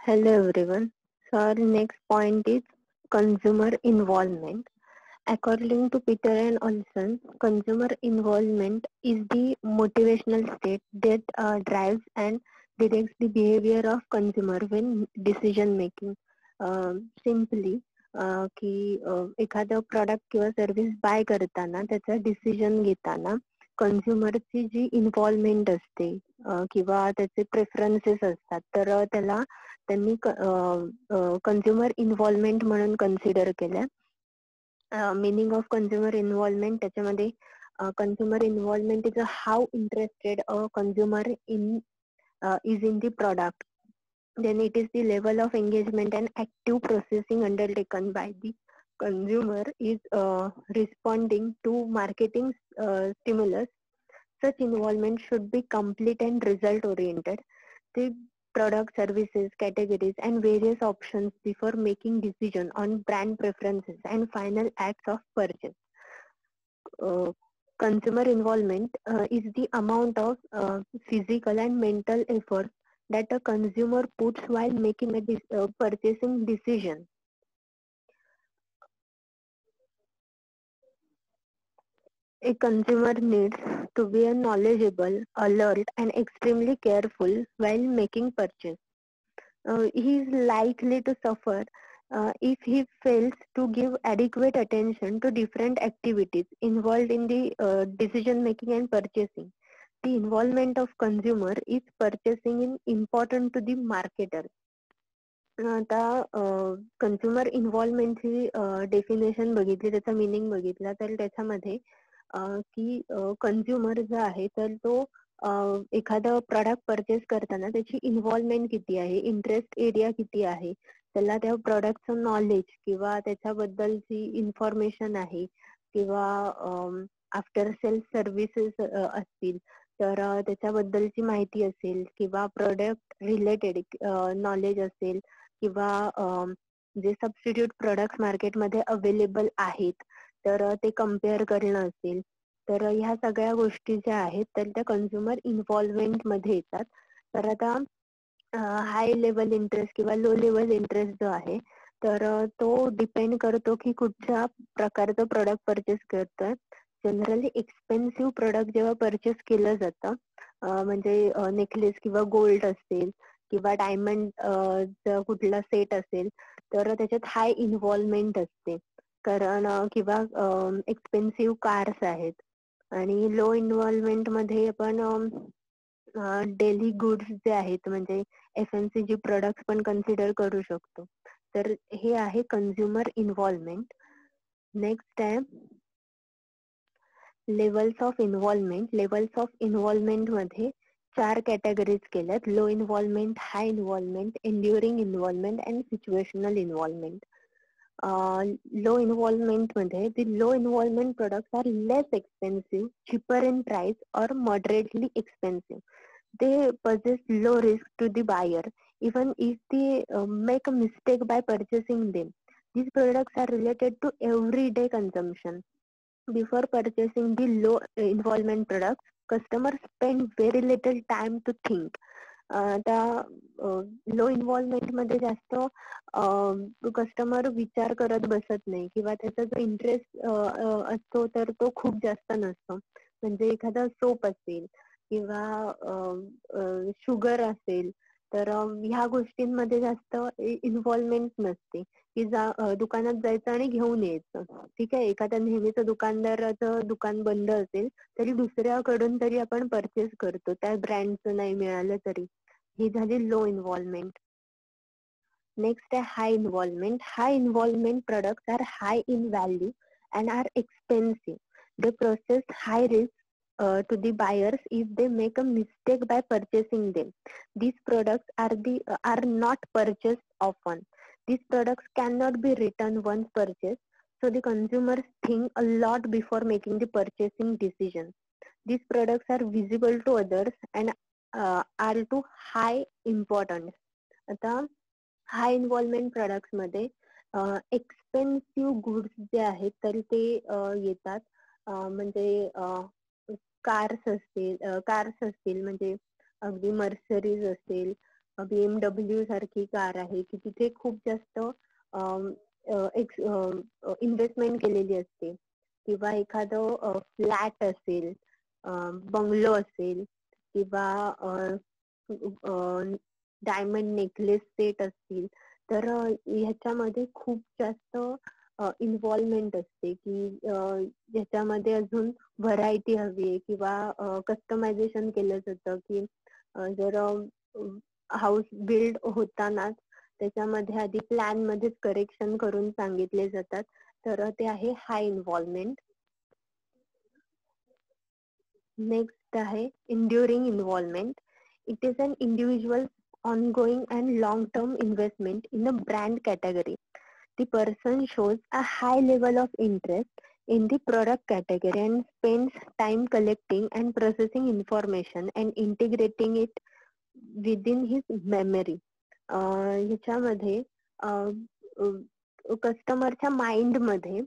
Hello everyone. So our next point is consumer involvement. According to Peter and Olson, consumer involvement is the motivational state that drives and directs the behavior of consumer when decision making. Simply की एखादं product किंवा service bye करताना त्याचा decision घेताना कन्झ्युमरची जी involvement असते किंवा त्याचे preferences असतात तर त्याला त्यांनी कन्झ्युमर इन्व्हॉल्वमेंट म्हणून कन्सिडर केलं. Meaning of consumer involvement त्याच्यामध्ये consumer involvement is how interested a consumer is in the product. Then it is the level of engagement and active processing undertaken by the consumer is responding to marketing stimulus. Such involvement should be complete and result oriented. The product, services, categories and various options before making decision on brand preferences and final acts of purchase. Uh, Consumer involvement is the amount of physical and mental effort that a consumer puts while making a purchasing decision. A consumer needs to be knowledgeable, alert, and extremely careful while making purchase. He is likely to suffer if he fails to give adequate attention to different activities involved in the decision making and purchasing. The involvement of consumer is purchasing in important to the marketer. आता consumer इन्व्हॉल्वमेंटची definition बघितली, त्याचा meaning बघितला तर त्याच्यामध्ये की consumer जो आहे तर तो एखादं प्रॉडक्ट परचेस करताना त्याची इन्व्हॉल्वमेंट किती आहे, इंटरेस्ट एरिया किती आहे, त्याला त्या प्रॉडक्टचं नॉलेज किंवा त्याच्याबद्दलची इन्फॉर्मेशन आहे किंवा आफ्टर सेल सर्व्हिसेस असतील तर त्याच्याबद्दलची माहिती असेल किंवा प्रोडक्ट रिलेटेड नॉलेज असेल किंवा जे सबस्टिट्यूट प्रोडक्ट मार्केटमध्ये अवेलेबल आहेत तर ते कम्पेअर करणं असेल तर ह्या सगळ्या गोष्टी ज्या आहेत तर त्या कन्झ्युमर इन्व्हॉल्वमेंट मध्ये येतात. तर आता हाय लेवल इंटरेस्ट किंवा लो लेवल इंटरेस्ट जो आहे तर तो डिपेंड करतो की कुठच्या प्रकारचं प्रोडक्ट परचेस करतोय. जनरली एक्सपेन्सिव्ह प्रोडक्ट जेव्हा परचेस केलं जातं म्हणजे नेकलेस किंवा गोल्ड असेल किंवा डायमंड कुठला सेट असेल तर त्याच्यात हाय इन्व्हॉल्वमेंट असते. कारण किंवा एक्सपेन्सिव्ह कार्स आहेत आणि लो इन्व्हॉल्वमेंट मध्ये आपण डेली गुड्स जे आहेत म्हणजे FMCG प्रोडक्ट्स पण कन्सिडर करू शकतो. तर हे आहे कन्झ्युमर इन्व्हॉल्वमेंट. नेक्स्ट आहे levels of involvement. Levels of involvement मध्ये 4 कॅटेगरीज केल्यात: low involvement, high involvement, enduring involvement and situational involvement. low involvement मध्ये the low involvement products are less expensive, cheaper in price or moderately expensive. They possess low risk to the buyer even if they make a mistake by purchasing them. These products are related to everyday consumption. Before purchasing the low involvement products, customers spend very little time to think. आता low involvement मध्ये जास्त customer विचार करत बसत नाही किंवा त्याचा जो इंटरेस्ट असतो तर तो खूप जास्त नसतो. म्हणजे एखादा सोप असेल किंवा शुगर असेल तर ह्या गोष्टींमध्ये जास्त इन्व्हॉल्वमेंट नसते की दुकानात जायचं आणि घेऊन यायचं. ठीक आहे, एखाद्या नेहमीचं दुकानदाराचं दुकान बंद असेल तरी दुसऱ्याकडून तरी आपण परचेस करतो त्या ब्रँडचं नाही मिळालं तरी. ही झाली लो इन्व्हॉल्वमेंट. नेक्स्ट आहे high involvement. High involvement products are high in value and are expensive. They process high risk to the buyers if they make a mistake by purchasing them. These products are not purchased often. These products cannot be returned once purchased, so the consumers think a lot before making the purchasing decision. These products are visible to others and are to high importance. आता हाय involvement products मध्ये expensive goods जे आहेत तर ते येतात. म्हणजे cars असतील म्हणजे अगदी मर्सरीज असेल BMW सारखी कार आहे की तिथे खूप जास्त इन्व्हेस्टमेंट केलेली असते, किंवा एखादं फ्लॅट असेल, बंगलो असेल, किंवा डायमंड नेकलेस सेट असतील, तर ह्याच्यामध्ये खूप जास्त इन्व्हॉल्वमेंट असते की ज्याच्यामध्ये अजून व्हरायटी हवी आहे, किंवा कस्टमायझेशन केलं जातं की जर हाऊस बिल्ड होतानाच त्याच्यामध्ये आधी प्लॅन मध्येच करेक्शन करून सांगितले जातात, तर ते आहे हाय इन्व्हॉल्वमेंट. नेक्स्ट आहे enduring involvement. It is an individual ongoing and long-term investment in a brand category. The person shows a high level of interest in the product category and spends time collecting and processing information and integrating it within his memory. ह्याच्यामध्ये कस्टमरच्या माइंडमध्ये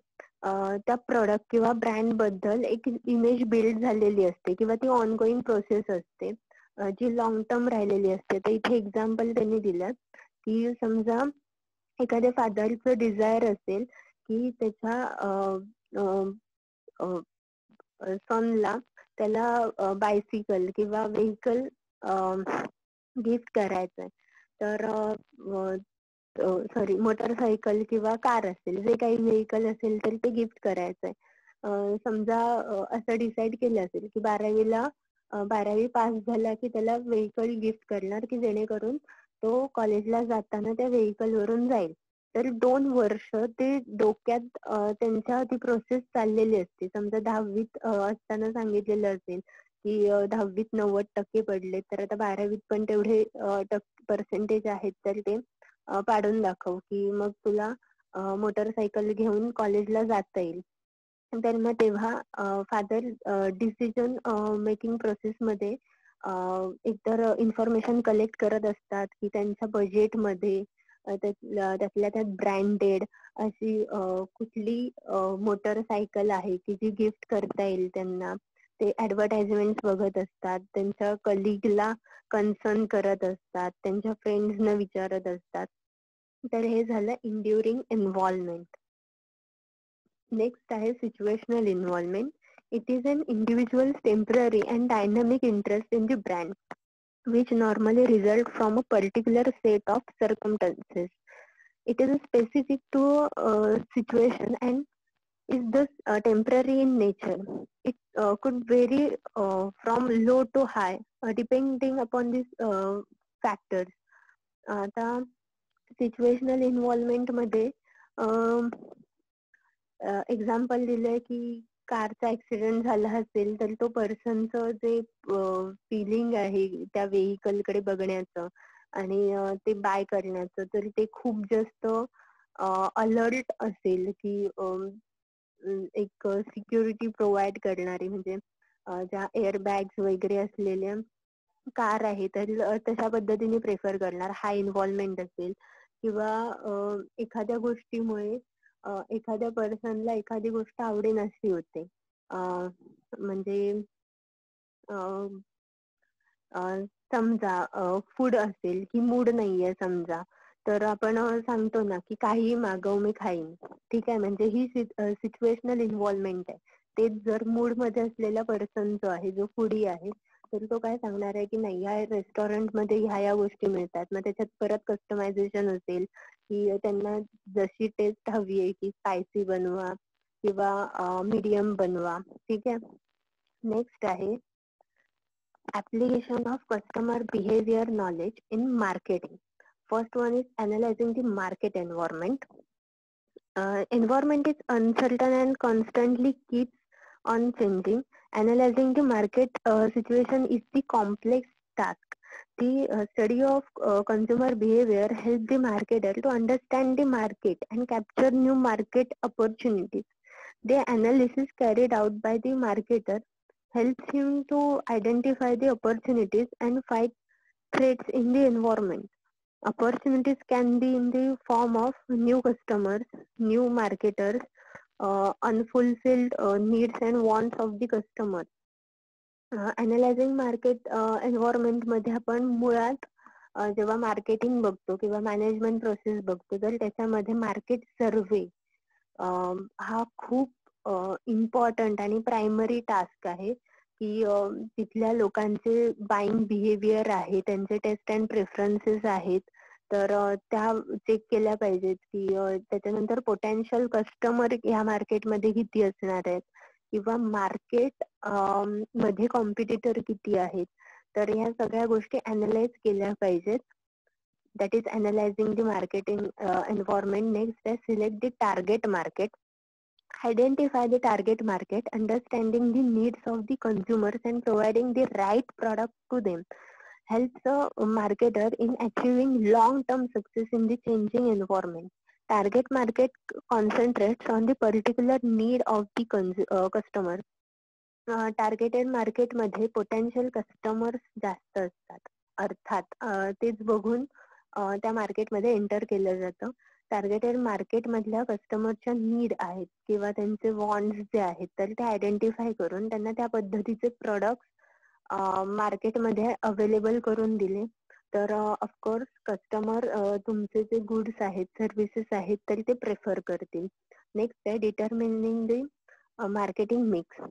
त्या product किंवा brand बद्दल एक image build झालेली असते, किंवा ती ongoing process असते जी लॉंग टर्म राहिलेली असते. तर इथे एक्झाम्पल त्यांनी दिलं की समजा एखाद्या फादरचं डिझायर असेल की त्याच्या सनला त्याला बायसिकल किंवा व्हेकल गिफ्ट करायचंय, तर सॉरी मोटरसायकल किंवा कार असेल, जे काही व्हेकल असेल तर ते गिफ्ट करायचंय. समजा असं डिसाईड केलं असेल की 12वी पास झाला की त्याला व्हेकल गिफ्ट करणार की जेणेकरून तो कॉलेजला जाताना त्या व्हेकल वरून जाईल. तर 2 वर्ष ते डोक्यात त्यांच्या ती प्रोसेस चाललेली असते. समजा 10वीत असताना सांगितलेलं असेल की 10वीत 90% पडले, तर आता 12वीत पण तेवढे पर्सेंटेज आहेत तर ते पाडून दाखव की मग तुला मोटरसायकल घेऊन कॉलेजला जाता येईल. तर मग तेव्हा फादर डिसिजन मेकिंग प्रोसेसमध्ये एकतर इन्फॉर्मेशन कलेक्ट करत असतात की त्यांच्या बजेटमध्ये त्यातल्या त्यात ब्रँडेड अशी कुठली मोटरसायकल आहे की जी गिफ्ट करता येईल त्यांना. ते ऍडव्हर्टाइजमेंट बघत असतात, त्यांच्या कलिगला कन्सर्न करत असतात, त्यांच्या फ्रेंड्सना विचारत असतात. तर हे झालं इंड्युरिंग इन्व्हॉल्वमेंट. नेक्स्ट आहे situational involvement. It is an individual's temporary and dynamic interest in the brand, which normally result from a particular set of circumstances. It is specific to a situation and is thus temporary in nature. It could vary from low to high depending upon these factors. आता situational involvement मध्ये example दिलंय की कारचा accident झाला असेल तर तो पर्सनचं जे फिलिंग आहे त्या व्हेकल कडे बघण्याचं आणि ते बाय करण्याचं, तर ते खूप जास्त अलर्ट असेल की एक सिक्युरिटी प्रोव्हाइड करणारी, म्हणजे ज्या एअरबॅग्स वगैरे असलेल्या कार आहे तर तशा पद्धतीने प्रेफर करणार. हाय इन्व्हॉल्वमेंट असेल, किंवा एखाद्या गोष्टीमुळे एखाद्या पर्सनला एखादी गोष्ट आवडेनाशी होते, म्हणजे समजा फूड असेल की मूड नाहीये समजा, तर आपण सांगतो ना की काहीही मागव मी खाईन. ठीक आहे, म्हणजे ही सिच्युएशनल इन्व्हॉल्वमेंट आहे. तेच जर मूड मध्ये असलेला पर्सन जो आहे, जो फूडी आहे, तर तो काय सांगणार आहे की नाही, या रेस्टॉरंट मध्ये ह्या गोष्टी मिळतात. मग त्याच्यात परत कस्टमायझेशन असेल की त्यांना जशी टेस्ट हवी आहे की स्पायसी बनवा किंवा मीडियम बनवा. ठीक आहे. नेक्स्ट आहे application of customer behavior knowledge in marketing. First one is analyzing the market environment. Environment is uncertain and constantly keeps on changing. Analyzing the market situation is the complex task. The study of consumer behavior helps the marketer to understand the market and capture new market opportunities. The analysis carried out by the marketer helps him to identify the opportunities and fight threats in the environment. Opportunities can be in the form of new customers, new marketers, unfulfilled needs and wants of the customer. Analyzing market environment मध्ये आपण मुळात जेव्हा marketing बघतो किंवा management process बघतो, तर त्याच्यामध्ये market सर्वे हा खूप इम्पॉर्टंट आणि प्रायमरी टास्क आहे, की तिथल्या लोकांचे बाईंग बिहेवियर आहे, त्यांचे टेस्ट अँड प्रेफरन्सेस आहेत, तर त्या चेक केल्या पाहिजेत, की त्याच्यानंतर पोटेन्शियल कस्टमर ह्या मार्केटमध्ये किती असणार आहेत किंवा मार्केट मध्ये कॉम्पिटिटर किती आहेत. तर ह्या सगळ्या गोष्टी अनालाइज केल्या पाहिजेत. That is analyzing the marketing environment. Next is select the target market. Identify the target market, understanding the needs of the consumers and providing the right product to them helps a marketer in achieving long-term success in the changing environment. Target market concentrates on the particular need of the customer. Targeted मार्केटमध्ये potential customers जास्त असतात. अर्थात तेच बघून त्या मार्केटमध्ये enter केलं जातं. टार्गेटेड मार्केटमधल्या कस्टमरच्या नीड आहेत किंवा त्यांचे वॉन्ट्स जे आहेत, तर ते आयडेंटिफाय करून त्यांना त्या पद्धतीचे प्रोडक्ट मार्केटमध्ये अवेलेबल करून दिले, तर ऑफकोर्स कस्टमर तुमचे जे गुड्स आहेत, सर्व्हिसेस आहेत, तर ते प्रेफर करतील. नेक्स्ट आहे determining the marketing mix.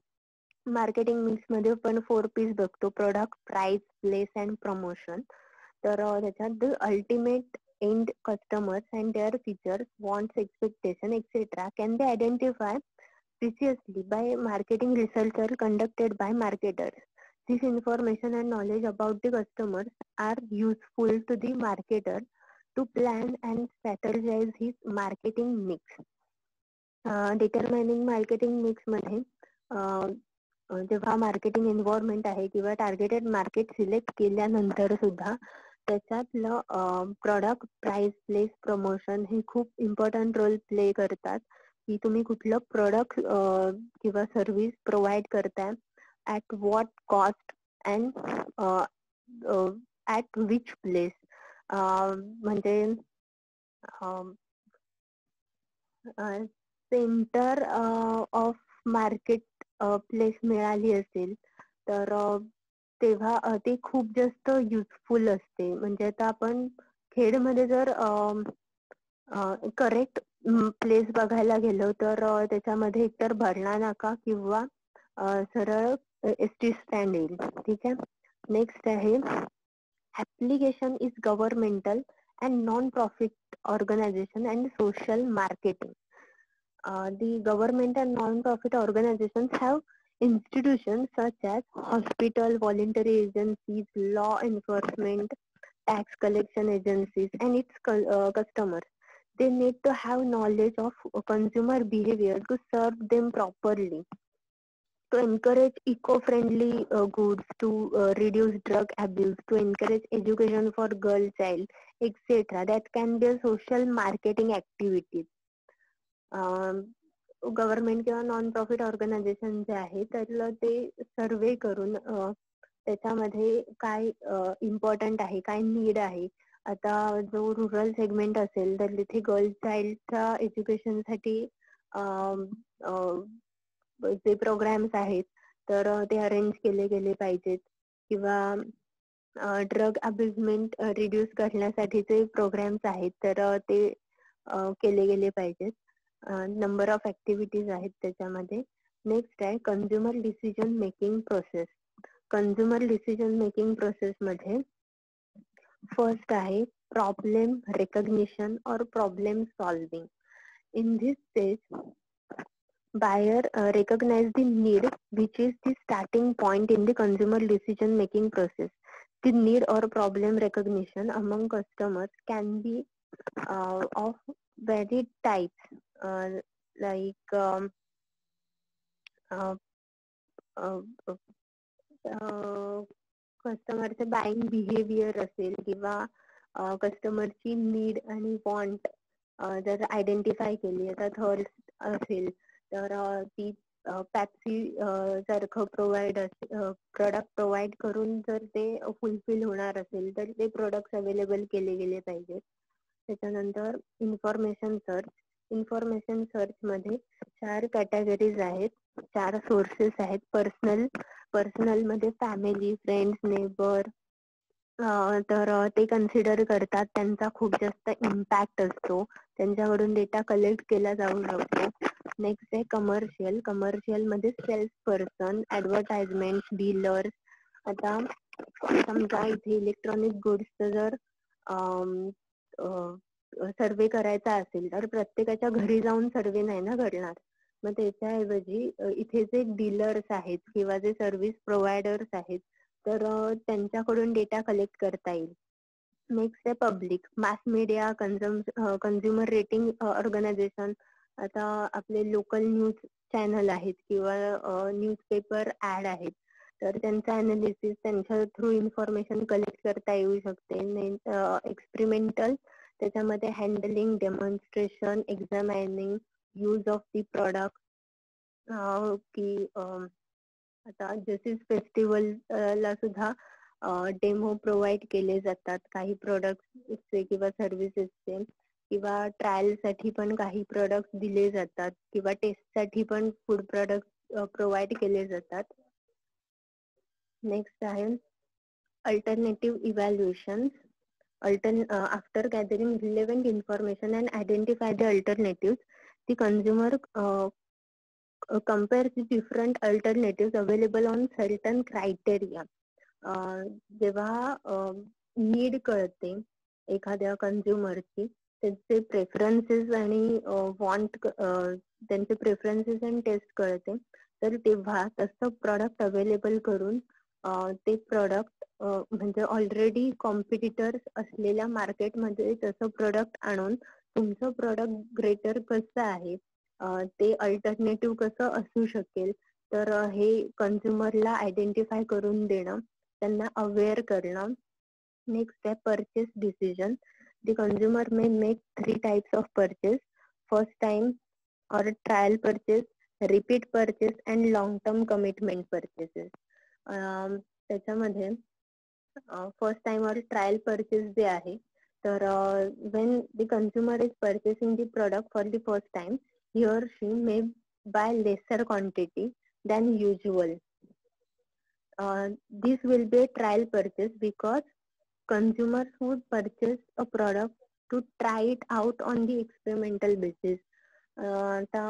Marketing mix मध्ये आपण 4 पीस बघतो: product, price, place and promotion. तर त्याच्यात ultimate end customers and their features, wants, expectation etcetera can be identify precisely by marketing research conducted by marketers. This information and knowledge about the customers are useful to the marketer to plan and strategize his marketing mix. Determining marketing mix मध्ये जेव्हा marketing environment आहे किंवा targeted market select केल्यानंतर सुद्धा त्याच्यातलं product, price, place, promotion हे खूप important role play करतात, की तुम्ही कुठलं प्रोडक्ट किंवा सर्व्हिस प्रोव्हाइड करताय, at what cost and at which place. म्हणजे सेंटर ऑफ मार्केट प्लेस मिळाली असेल तर तेव्हा ते खूप जास्त युजफुल असते. म्हणजे आता आपण खेडमध्ये जर करेक्ट प्लेस बघायला गेलो तर त्याच्यामध्ये एकतर भरणा नाका किंवा सरळ एसटी स्टँड येईल. ठीक आहे. नेक्स्ट आहे application is governmental and non profit organisation and social marketing. The government and non-profit organizations have institutions such as hospital, voluntary agencies, law enforcement, tax collection agencies, and its customers. They need to have knowledge of consumer behavior to serve them properly, to encourage eco-friendly goods, to reduce drug abuse, to encourage education for girl child, etc. That can be a social marketing activities. Government किंवा non profit organisation जे आहे त्यातलं ते सर्वे करून त्याच्यामध्ये काय important आहे, काय नीड आहे. आता जो रुरल सेगमेंट असेल तर तिथे गर्ल चाइल्डच्या एज्युकेशनसाठी जे प्रोग्राम्स आहेत तर ते अरेंज केले गेले पाहिजेत, किंवा ड्रग अब्युजमेंट रिड्यूस करण्यासाठीचे प्रोग्राम्स आहेत तर ते केले गेले पाहिजेत. नंबर ऑफ ऍक्टिव्हिटीज आहेत त्याच्यामध्ये. नेक्स्ट आहे consumer decision making process. Consumer decision making process मध्ये फर्स्ट आहे प्रॉब्लेम रेकग्निशन और problem solving. In this stage buyer recognize the need, which is the starting point in the consumer decision making process. The need or problem recognition among customers can be of varied types, like कस्टमरचे buying behaviour असेल किंवा कस्टमरची need आणि want जर identify केली, आता thirst असेल तर ती पॅप्सी सारखं प्रोडक्ट प्रोव्हाइड करून जर ते फुलफिल होणार असेल तर ते प्रोडक्ट अवेलेबल केले गेले पाहिजेत. त्याच्यानंतर इन्फॉर्मेशन सर्च. इन्फॉर्मेशन सर्च मध्ये 4 कॅटेगरीज आहेत, 4 सोर्सेस आहेत. पर्सनल मध्ये फॅमिली, फ्रेंड्स, नेबर, तर ते कन्सिडर करतात. त्यांचा खूप जास्त इम्पॅक्ट असतो. त्यांच्याकडून डेटा कलेक्ट केला जाऊ शकतो. नेक्स्ट आहे कमर्शियल. कमर्शियल मध्ये सेल्स पर्सन, ऍडव्हर्टाइजमेंट, डीलर्स. आता समजा इथे इलेक्ट्रॉनिक गुड्सचं जर सर्वे करायचा असेल तर प्रत्येकाच्या घरी जाऊन सर्वे नाही ना घडणार. मग त्याच्याऐवजी इथे जे डीलर्स आहेत किंवा जे सर्व्हिस प्रोव्हायडर्स आहेत तर त्यांच्याकडून डेटा कलेक्ट करता येईल. नेक्स्ट आहे public, mass media, consumer rating organisation. आता आपले लोकल न्यूज चॅनल आहेत किंवा न्यूजपेपर ऍड आहेत तर त्यांचा अनालिसिस त्यांच्या थ्रू इन्फॉर्मेशन कलेक्ट करता येऊ शकते. एक्सपेरिमेंटल, त्याच्यामध्ये handling, demonstration, examining, use of the product. की आता जसेस फेस्टिवल ला सुद्धा डेमो प्रोव्हाइड केले जातात काही प्रोडक्ट्सचे किंवा सर्व्हिसेसचे, किंवा ट्रायल साठी पण काही प्रोडक्ट दिले जातात किंवा टेस्ट साठी पण फूड प्रोडक्ट प्रोव्हाइड केले जातात. नेक्स्ट आहे alternative evaluation. After gathering relevant information and identify the alternatives, the consumer compares the different alternatives available on certain criteria. जेव्हा नीड कळते एखाद्या कन्झ्युमरची, त्यांचे प्रेफरन्सेस आणि त्यांचे प्रेफरन्सेस आणि टेस्ट कळते, तर तेव्हा तसं प्रॉडक्ट अवेलेबल करून ते प्रॉडक्ट म्हणजे ऑलरेडी कॉम्पिटिटर्स असलेल्या मार्केटमध्ये तसं प्रोडक्ट आणून तुमचं प्रोडक्ट ग्रेटर कसं आहे, ते अल्टरनेटिव्ह कसं असू शकेल, तर हे कन्झ्युमरला आयडेंटिफाय करून देणं, त्यांना अवेअर करणं. नेक्स्ट आहे purchase decision. The consumer may make 3 types of purchase: first time और trial purchase, repeat purchase and long term commitment purchases. त्याच्यामध्ये फर्स्ट टाइम और ट्रायल परचेस जे आहे, तर when the consumer is purchasing the product for the first time, he or she may buy lesser quantity than usual. This will be a trial purchase because consumers would purchase a product to try it out on the experimental basis. आता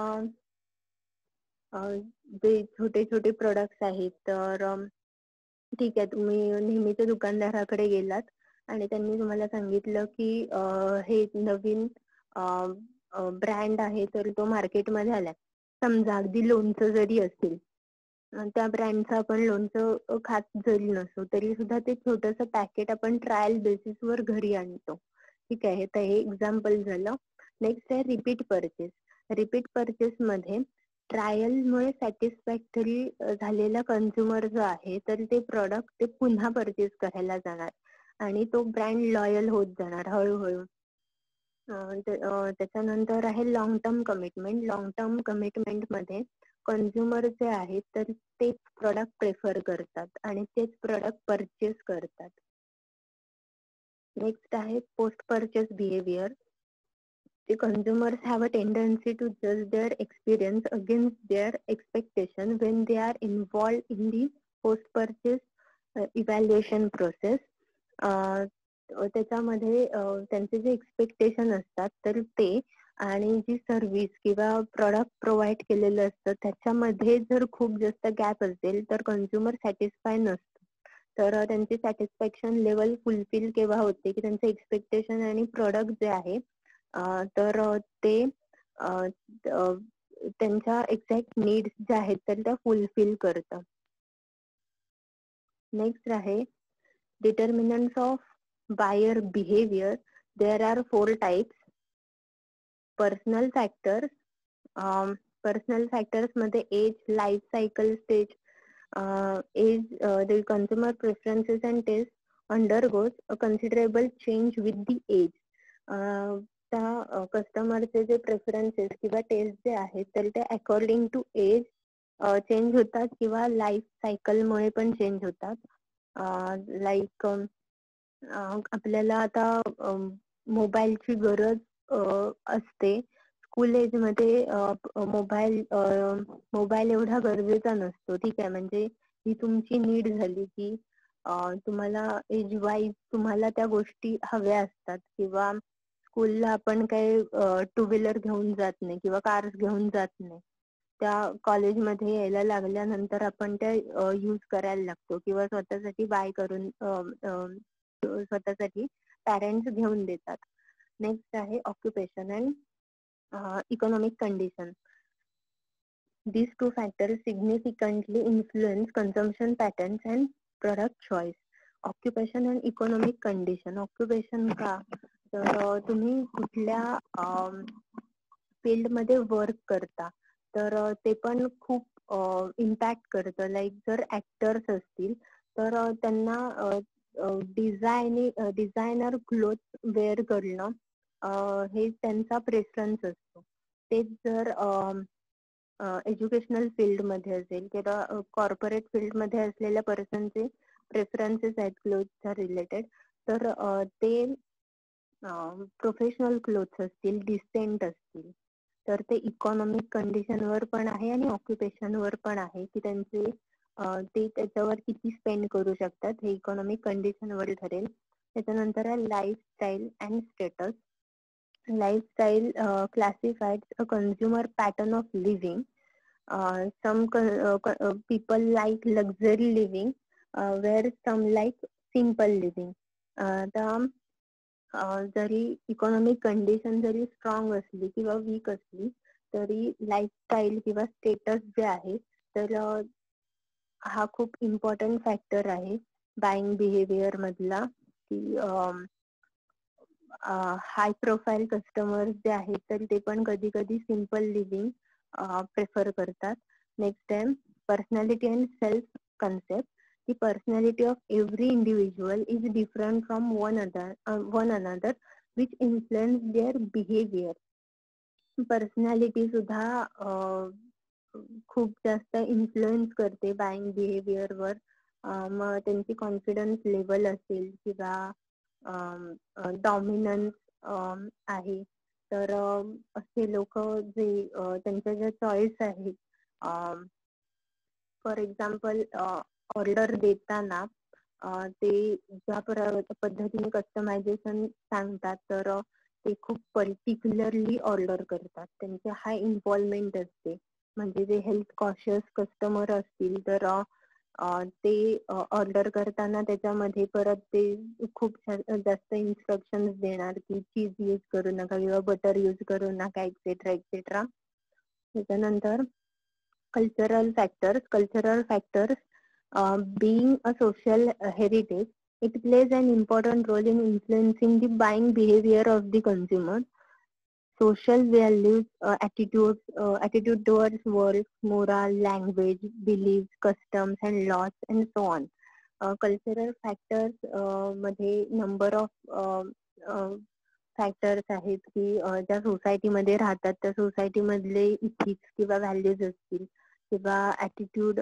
जे छोटे छोटे products आहेत, तर ठीक आहे, तुम्ही नेहमीच्या दुकानदाराकडे गेलात आणि त्यांनी तुम्हाला सांगितलं की हे नवीन ब्रँड आहे तर तो मार्केटमध्ये आलाय. समजा अगदी लोणचं जरी असेल, त्या ब्रँडचं आपण लोणचं खात जरी नसो तरी सुद्धा ते छोटंसं पॅकेट आपण ट्रायल बेसिसवर घरी आणतो. ठीक आहे, तर हे एक्झाम्पल झालं. नेक्स्ट आहे रिपीट परचेस. रिपीट परचेस मध्ये ट्रायलमुळे सॅटिस्फॅक्टरी झालेला कन्झ्युमर जो आहे तर ते प्रॉडक्ट ते पुन्हा परचेस करायला जाणार आणि तो ब्रँड लॉयल होत जाणार हळूहळू. त्याच्यानंतर आहे long term commitment. Long term commitment मध्ये कन्झ्युमर जे आहेत तर तेच प्रॉडक्ट प्रेफर करतात आणि तेच प्रॉडक्ट परचेस करतात. नेक्स्ट आहे post purchase behaviour. The consumers have a tendency to judge their experience against their expectation when they are involved in the post-purchase evaluation process. त्याच्यामध्ये त्यांचे जे एक्सपेक्टेशन असतात तर ते आणि जी सर्व्हिस किंवा प्रॉडक्ट प्रोव्हाइड केलेलं असतं त्याच्यामध्ये जर खूप जास्त गॅप असेल तर कन्झ्युमर सॅटिस्फाय नसतो. तर त्यांची सॅटिस्फॅक्शन लेवल फुलफिल केव्हा होते की त्यांचे एक्सपेक्टेशन आणि प्रोडक्ट जे आहे तर ते त्यांच्या एक्झॅक्ट नीड्स ज्या आहेत तर त्या फुलफिल करतं. नेक्स्ट आहे determinants of buyer behaviour. There are 4 types. Personal factors. Personal factors मध्ये age, life cycle stage, age, the consumer preferences and taste undergoes a considerable change with the age. त्या कस्टमरचे जे preferences किंवा taste जे आहेत तर ते according to age change होतात किंवा लाईफ सायकलमुळे पण चेंज होतात. लाईक आपल्याला आता मोबाईलची गरज असते. स्कूल एज मध्ये मोबाईल एवढा गरजेचा नसतो. ठीक आहे, म्हणजे ही तुमची नीड झाली की तुम्हाला एज वाईज तुम्हाला त्या गोष्टी हव्या असतात किंवा स्कूलला आपण काही टू व्हीलर घेऊन जात नाही किंवा कार्स घेऊन जात नाही. त्या कॉलेजमध्ये यायला लागल्यानंतर आपण त्या यूज करायला लागतो किंवा स्वतःसाठी बाय करून स्वतःसाठी पॅरेंट्स घेऊन देतात. नेक्स्ट आहे occupation and economic condition. These two factors significantly influence consumption patterns and product choice. Occupation and economic condition. Occupation का? तर तुम्ही कुठल्या फील्ड मध्ये वर्क करता तर ते पण खूप इम्पॅक्ट करतं. लाईक जर ऍक्टर्स असतील तर त्यांना डिझायनर क्लोथ वेअर करणं हे त्यांचा प्रेफरन्स असतो. तेच जर एज्युकेशनल फील्ड मध्ये असेल किंवा कॉर्पोरेट फील्ड मध्ये असलेल्या पर्सनचे प्रेफरन्सेस आहेत क्लोथच्या रिलेटेड तर ते प्रोफेशनल क्लोथ्स असतील, डिसेंट असतील. तर ते इकॉनॉमिक कंडिशनवर पण आहे आणि ऑक्युपेशनवर पण आहे की त्यांचे ते त्याच्यावर किती स्पेंड करू शकतात हे इकॉनॉमिक कंडिशनवर ठरेल. त्याच्यानंतर आहे lifestyle and status. Lifestyle classifies a consumer pattern of living. Some people like luxury living, where some like simple living. जरी इकॉनॉमिक कंडिशन जरी स्ट्रॉंग असली किंवा वीक असली तरी लाईफस्टाईल किंवा स्टेटस जे आहे तर हा खूप इम्पॉर्टंट फॅक्टर आहे बाईंग बिहेवियर मधला. की हाय प्रोफाईल कस्टमर्स जे आहेत तर ते पण कधी कधी सिम्पल लिव्हिंग प्रेफर करतात. नेक्स्ट आहे personality and self concept. The personality of every individual is different from one another, which influence their behavior. Personality सुद्धा खूप जास्त इन्फ्लुएन्स करते बाईंग बिहेवियर वर. मग त्यांची कॉन्फिडन्स लेवल असेल किंवा डॉमिनन्स आहे तर असे लोक जे त्यांच्या ज्या चॉईस आहेत फॉर एक्झाम्पल ऑर्डर देताना ते ज्या पद्धतीने कस्टमायझेशन सांगतात तर ते खूप पर्टिक्युलरली ऑर्डर करतात. त्यांचे हाय इन्व्हॉल्वमेंट असते. म्हणजे जे हेल्थ कॉशियस कस्टमर असतील तर ते ऑर्डर करताना त्याच्यामध्ये परत ते खूप जास्त इन्स्ट्रक्शन्स देणार की चीज यूज करू नका किंवा बटर यूज करू नका एक्सेट्रा एक्सेट्रा. त्याच्यानंतर cultural factors being a social heritage, it plays an important role in influencing the buying behavior of the consumer. Social values, attitude towards work, moral, language, beliefs, customs and laws and so on. Cultural factors मध्ये number of factors आहेत की ज्या सोसायटीमध्ये राहतात त्या society मधले ethics किंवा values असतील किंवा ऍटिट्यूड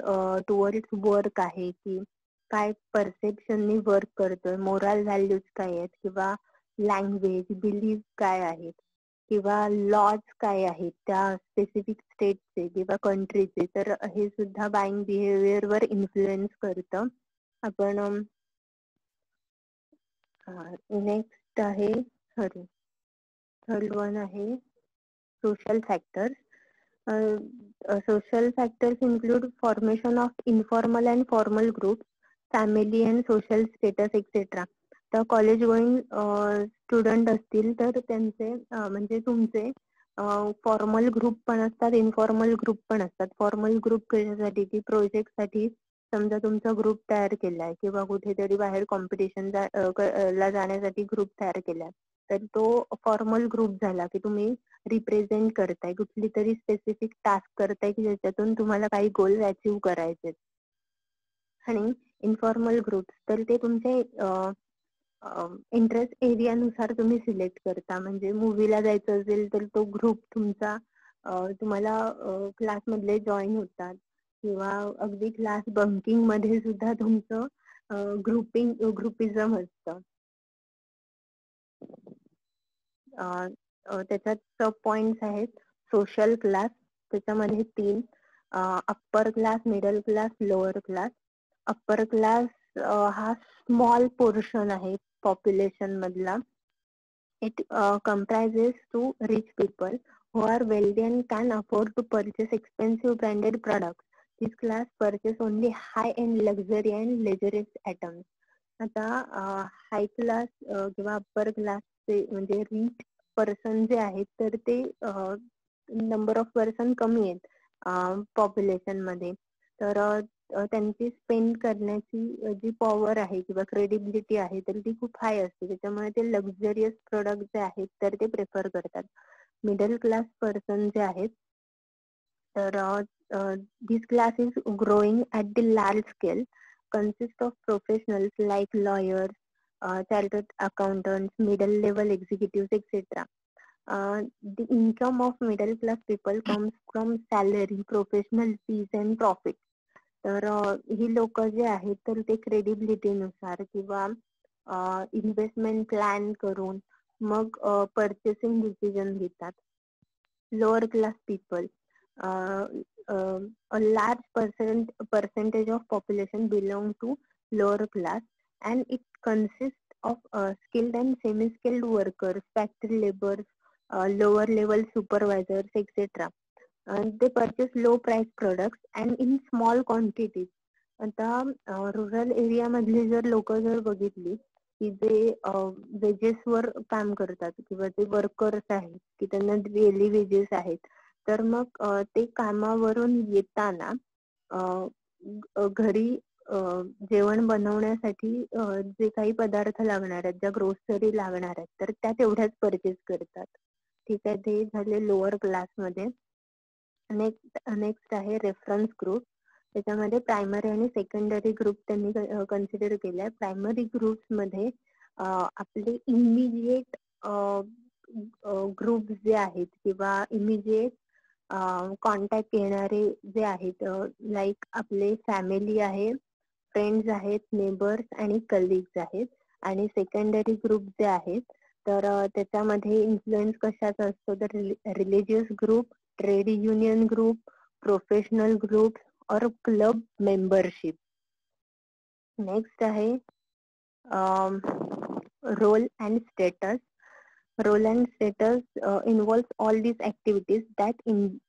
टुवर्ड्स वर्क आहे की काय परसेप्शननी वर्क करतोय, मोरल व्हॅल्यूज काय आहेत किंवा लँग्वेज बिलीफ काय आहेत किंवा लॉज काय आहेत त्या स्पेसिफिक स्टेटचे किंवा कंट्रीचे. तर हे सुद्धा बाईंग बिहेवियर वर इन्फ्लुएन्स करतं. आपण नेक्स्ट आहे थर्ड वन आहे social factors. Social factors include formation of informal and formal groups, family and social status etc. तर कॉलेज गोईंग स्टुडंट असतील तर त्यांचे म्हणजे तुमचे फॉर्मल ग्रुप पण असतात, इन्फॉर्मल ग्रुप पण असतात. फॉर्मल ग्रुप कशासाठी की प्रोजेक्ट साठी समजा तुमचा ग्रुप तयार केलाय किंवा कुठेतरी बाहेर कॉम्पिटिशन ला जाण्यासाठी ग्रुप तयार केलाय तर तो फॉर्मल ग्रुप झाला की तुम्ही रिप्रेझेंट करताय कुठली तरी स्पेसिफिक टास्क करताय की ज्याच्यातून तुम्हाला काही गोल अचीव्ह करायचे. आणि इन्फॉर्मल ग्रुप तर ते तुमचे इंटरेस्ट एरियानुसार तुम्ही सिलेक्ट करता. म्हणजे मूवीला जायचं असेल तर तो ग्रुप तुमचा तुम्हाला क्लास मधले जॉईन होतात किंवा अगदी क्लास बंकिंग मध्ये सुद्धा तुमचं ग्रुपिझम असतं. त्याच्यात सब पॉइंट्स आहेत. सोशल क्लास त्याच्यामध्ये 3 upper class, middle class, lower class. Upper class हा स्मॉल पोर्शन आहे पॉप्युलेशन मधला. It comprises to rich people who are wealthy and can afford to purchase expensive branded products. This class purchase only high-end luxury and luxurious items. आता हाय class किंवा upper क्लासचे म्हणजे rich person जे आहेत तर ते नंबर ऑफ पर्सन कमी आहेत पॉप्युलेशन मध्ये. तर त्यांची स्पेंड करण्याची जी पॉवर आहे किंवा क्रेडिबिलिटी आहे तर ती खूप हाय असते. त्याच्यामुळे ते लक्झरियस प्रोडक्ट जे आहेत तर ते प्रेफर करतात. मिडल क्लास पर्सन जे आहेत तर this class is growing at the large scale, consists of professionals like lawyers, chartered accountants, middle level executives, etc. The income of middle class people comes from salary, professional fees and profit. तर ही लोक जे आहेत तर ते credibility नुसार किंवा investment plan करून मग परचेसिंग डिसिजन घेतात. Lower class people, a large percentage of population belong to lower class and it consists of skilled and semi-skilled workers, factory laborers, lower level supervisors, etc. They purchase low price products and in small quantities. आता rural area मधली जर लोक जर बघितली की जे wedges वर काम करतात किंवा जे वर्कर्स आहेत की त्यांना डेली वेजेस आहेत तर मग ते कामावरून येताना घरी जेवण बनवण्यासाठी जे काही पदार्थ लागणार आहेत, ज्या ग्रोसरी लागणार आहेत तर त्या तेवढ्याच परचेस करतात. ठीक आहे, ते झाले लोअर क्लासमध्ये. नेक्स्ट आहे रेफरन्स ग्रुप. त्याच्यामध्ये प्रायमरी आणि सेकंडरी ग्रुप त्यांनी कन्सिडर केलाय. प्रायमरी ग्रुप्स मध्ये आपले इमिजिएट ग्रुप जे आहेत किंवा इमिजिएट कॉन्टॅक्ट येणारे जे आहेत लाईक आपले फॅमिली आहे, फ्रेंड्स आहेत, नेबर्स आणि कलिग्स आहेत. आणि सेकंडरी ग्रुप जे आहेत तर त्याच्यामध्ये इन्फ्लुएन्स कशाचा असतो तर religious group, trade union group, professional group और क्लब मेंबरशिप. नेक्स्ट आहे role and status. Role and status involves all these activities that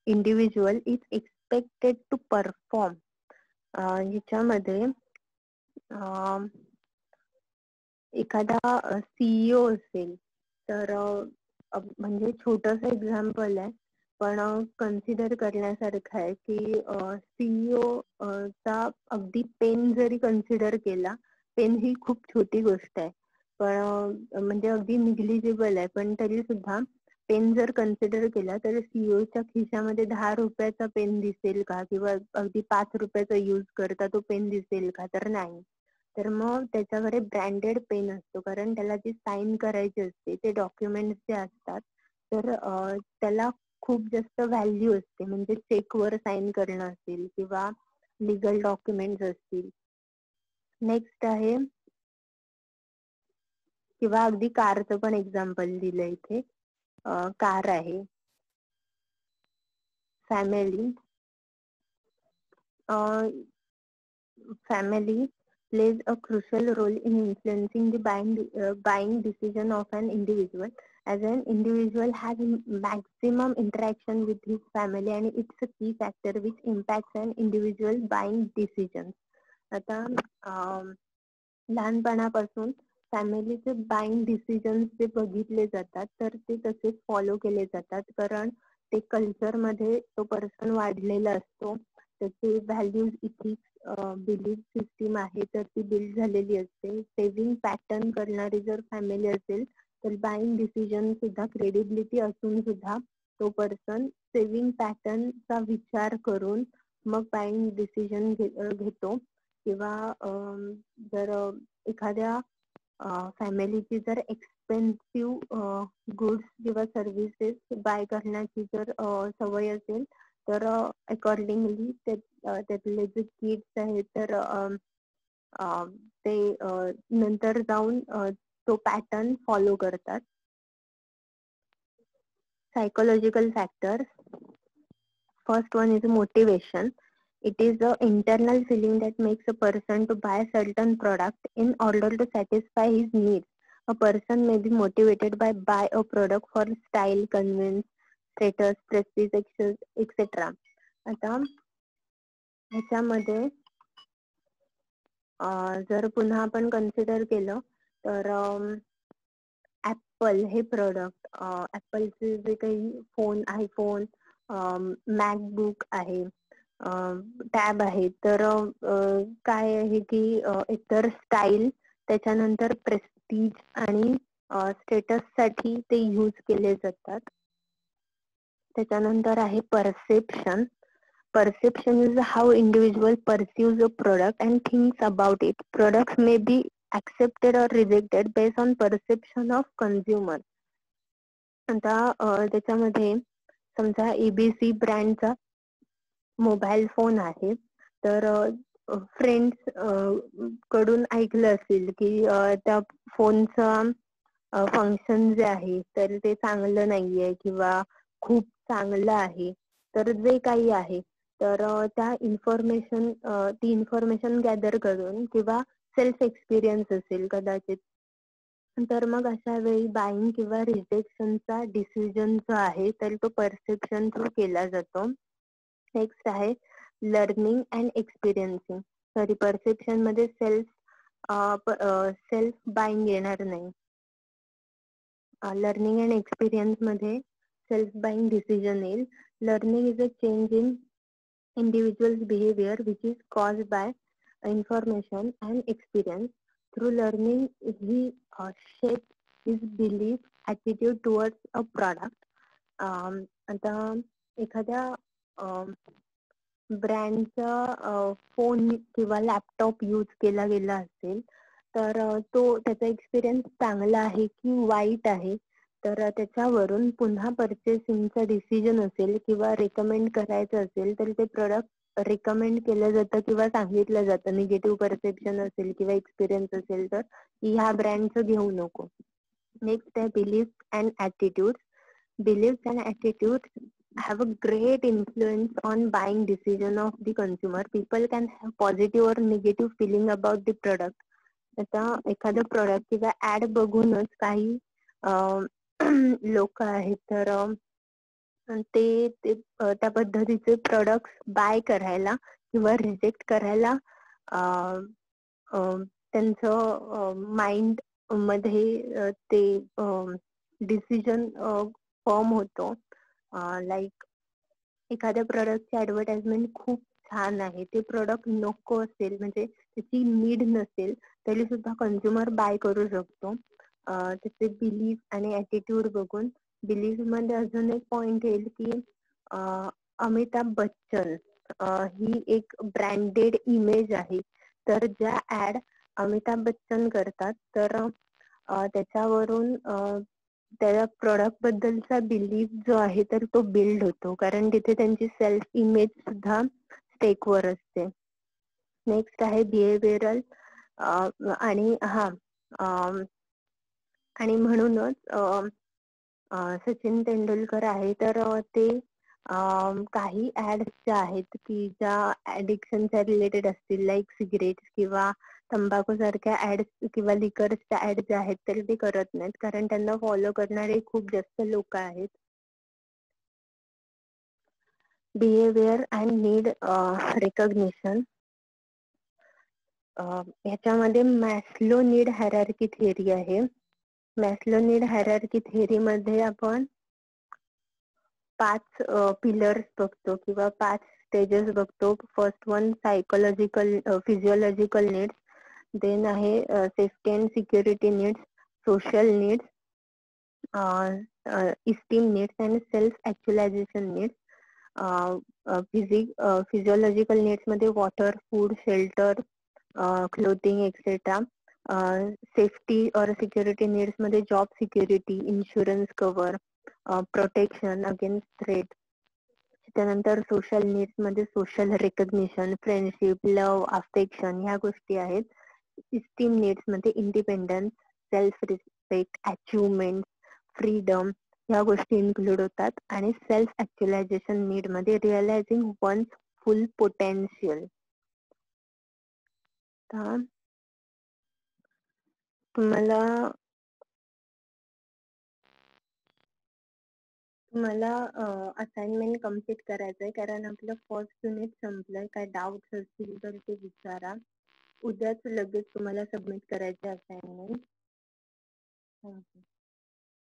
individual is expected to perform. ह्याच्यामध्ये एखादा सीईओ असेल तर म्हणजे छोटस एक्झाम्पल आहे पण कन्सिडर करण्यासारखं आहे की सीईओ चा अगदी पेन जरी कन्सिडर केला, पेन ही खूप छोटी गोष्ट आहे पण म्हणजे अगदी निग्लिजिबल आहे पण तरी सुद्धा पेन जर कन्सिडर केला तर सीईओच्या खिशामध्ये 10 रुपयाचा पेन दिसेल का किंवा अगदी 5 रुपयाचा यूज करता तो पेन दिसेल का तर नाही. तर मग त्याच्याकडे ब्रँडेड पेन असतो कारण त्याला जी साईन करायची असते ते डॉक्युमेंट्स जे असतात तर त्याला खूप जास्त व्हॅल्यू असते. म्हणजे चेकवर साईन करणं असेल किंवा लिगल डॉक्युमेंट्स असतील. नेक्स्ट आहे किंवा अगदी कारचं पण एक्झाम्पल दिलं इथे. कार आहे, family. Family plays a crucial role in influencing the buying decision of an individual. As an individual has maximum interaction with his family and it's a key factor which impacts an individual buying decisions. आता लहानपणापासून फॅमिलीचे buying decisions जे बघितले जातात तर ते तसेच follow केले जातात कारण ते कल्चर मध्ये तो पर्सन वाढलेला असतो. त्याचे व्हॅल्यूज, इथिक्स, बिलीफ सिस्टीम आहे तर ती बिल्ड झालेली असते. सेव्हिंग पॅटर्न करणारी जर फॅमिली असेल तर बाईंग डिसिजन सुद्धा क्रेडिबिलिटी असून सुद्धा तो पर्सन सेव्हिंग पॅटर्नचा विचार करून मग बाईंग डिसिजन घेतो. किंवा जर एखाद्या फॅमिलीची जर एक्सपेन्सिव्ह गुड्स किंवा सर्व्हिसेस बाय करण्याची जर सवय असेल तर अकॉर्डिंगली त्यातले जे किड्स आहेत तर ते नंतर जाऊन तो पॅटर्न फॉलो करतात. Psychological factors. First one is motivation. It is the internal feeling that makes a person to buy a certain product in order to satisfy his needs. A person may be motivated by buy a product for style, convenience, status, prestige, etc. आता ह्याच्यामध्ये जर पुन्हा आपण consider केलं तर apple हे product, ऍपलचे जे काही फोन, आयफोन, मॅकबुक आहे, टॅब आहे, तर काय आहे की एकतर स्टाईल, त्याच्यानंतर प्रेस्टीज आणि स्टेटस साठी ते यूज केले जातात. त्याच्यानंतर आहे perception. Perception is how individual perceives a product and thinks about it. Products may be accepted or rejected based on perception of consumer. आता त्याच्यामध्ये समजा एबीसी ब्रँडचा मोबाईल फोन आहे, तर फ्रेंड्स कडून ऐकलं असेल की त्या फोनचं फंक्शन जे आहे तर ते चांगलं नाहीये किंवा खूप चांगलं आहे. तर जे काही आहे तर त्या ती इन्फॉर्मेशन गॅदर करून किंवा सेल्फ एक्सपिरियन्स असेल कदाचित, तर मग अशा वेळी बाईंग किंवा रिजेक्शनचा डिसिजन जो आहे तर तो परसेप्शन थ्रू केला जातो. नेक्स्ट आहे learning and experiencing. Sorry, perception मध्ये सेल्फ बाईंग येणार नाही. लर्निंग अँड एक्सपिरियन्स मध्ये सेल्फ बाईंग डिसिजन येईल. Learning is a change in individual's behavior which is caused by information and experience. Through learning, he shapes his belief, attitude towards a product. आता एखाद्या ब्रँडचा phone किंवा laptop use केला गेला असेल तर त्याचा एक्सपिरियन्स चांगला आहे की वाईट आहे, तर त्याच्यावरून पुन्हा परचेसिंगचा डिसिजन असेल किंवा रेकमेंड करायचं असेल तर ते प्रोडक्ट रेकमेंड केलं जातं किंवा सांगितलं जातं. निगेटिव्ह परसेप्शन असेल किंवा एक्सपिरियन्स असेल तर ह्या ब्रँडचं घेऊ नको. नेक्स्ट आहे belief and attitude. Beliefs and attitudes have a great influence on buying decision of the consumer. People can have positive or negative feeling about the product. आता एखादं प्रोडक्ट किंवा ऍड बघूनच काही लोक आहेत तर ते त्या पद्धतीचे प्रोडक्ट बाय करायला किंवा रिजेक्ट करायला त्यांचं माइंड मध्ये ते डिसिजन फॉर्म होतो. लाईक एखाद्या प्रोडक्टची ऍडव्हर्टाइजमेंट खूप छान आहे, ते प्रोडक्ट नको असेल म्हणजे त्याची नीड नसेल तरी सुद्धा कंझ्युमर बाय करू शकतो त्याचे बिलीफ आणि ऍटिट्यूड बघून. बिलीफ मध्ये अजून एक पॉइंट येईल की अमिताभ बच्चन ही एक ब्रँडेड इमेज आहे, तर ज्या ऍड अमिताभ बच्चन करतात तर त्याच्यावरून त्या प्रोडक्ट बद्दलचा बिलीफ जो आहे तर तो बिल्ड होतो, कारण तिथे त्यांची सेल्फ इमेज सुद्धा स्टेकवर असते. नेक्स्ट आहे बिहेवियरल आणि आणि म्हणूनच सचिन तेंडुलकर आहे तर ते काही ऍड्स ज्या आहेत की ज्या ऍडिक्शनच्या रिलेटेड असतील, लाईक सिगरेट किंवा तंबाखू सारख्या ऍड्स किंवा लिकर्सच्या ऍड ज्या आहेत तर ते करत नाहीत, कारण त्यांना फॉलो करणारे खूप जास्त लोक आहेत. Behaviour and need recognition. ह्याच्यामध्ये मॅस्लो नीड हायरार्की थिअरी आहे. मॅस्लो नीड हायरार्की थिअरी मध्ये आपण 5 पिलर्स बघतो किंवा 5 स्टेजेस बघतो. First one psychological physiological needs, then आहे safety and security needs, social needs, esteem needs and self actualisation needs. Physiological needs मध्ये water, food, shelter, clothing etcetera. Safety और security needs मध्ये job security, insurance cover, protection against threat. त्यानंतर social needs मध्ये social recognition, friendship, love, affection ह्या गोष्टी आहेत. Esteem needs मध्ये independence, self respect, achievement, freedom ह्या गोष्टी इन्क्लूड होतात. आणि सेल्फ ऍक्च्युलायझेशन नीड मध्ये रिअलायझिंग वन्स full potential. तर तुम्हाला असाइनमेंट कम्प्लीट करायचंय कारण आपलं फर्स्ट युनिट संपलंय. काय डाऊट्स असतील तर ते विचारा. उद्याच लगेच तुम्हाला सबमिट करायचे असाइनमेंट.